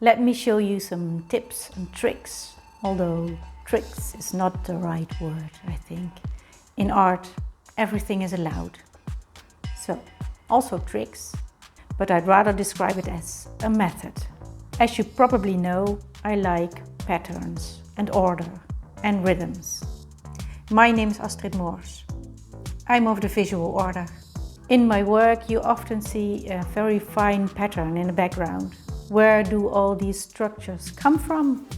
Let me show you some tips and tricks, although tricks is not the right word, I think. In art, everything is allowed. So, also tricks, but I'd rather describe it as a method. As you probably know, I like patterns and order and rhythms. My name is Astrid Moors. I'm of the visual order. In my work, you often see a very fine pattern in the background. Where do all these structures come from?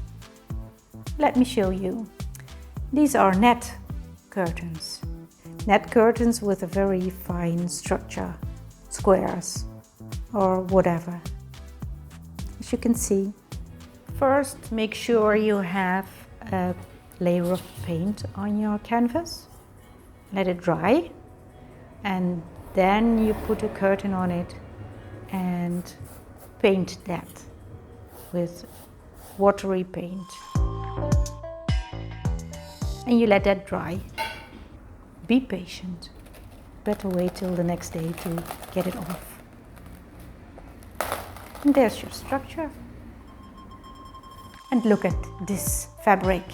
Let me show you. These are net curtains. Net curtains with a very fine structure, squares or whatever. As you can see, first make sure you have a layer of paint on your canvas. Let it dry and then you put a curtain on it and paint that with watery paint. And you let that dry. Be patient. Better wait till the next day to get it off. And there's your structure. And look at this fabric.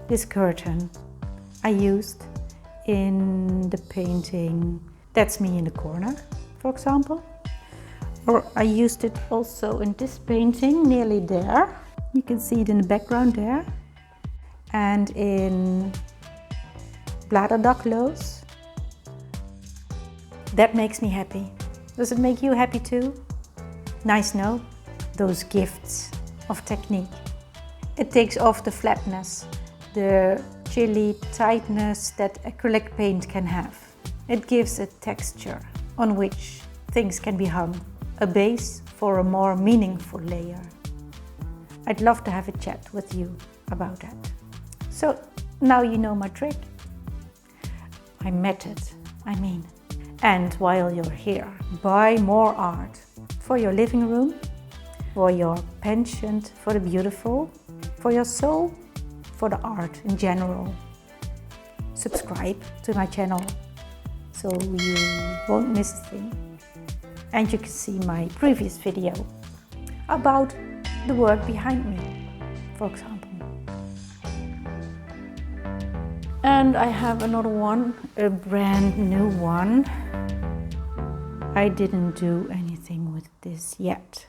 This curtain I used in the painting That's Me in the Corner, for example. Or I used it also in this painting, nearly there. You can see it in the background there. And in Bladerdakloos. That makes me happy. Does it make you happy too? Nice, no? Those gifts of technique. It takes off the flatness, the chilly tightness that acrylic paint can have. It gives a texture on which things can be hung, a base for a more meaningful layer. I'd love to have a chat with you about that. So now you know my trick. My method, I mean. And while you're here, buy more art for your living room, for your penchant for the beautiful, for your soul, for the art in general. Subscribe to my channel so you won't miss a thing. And you can see my previous video about the work behind me, for example. And I have another one, a brand new one. I didn't do anything with this yet.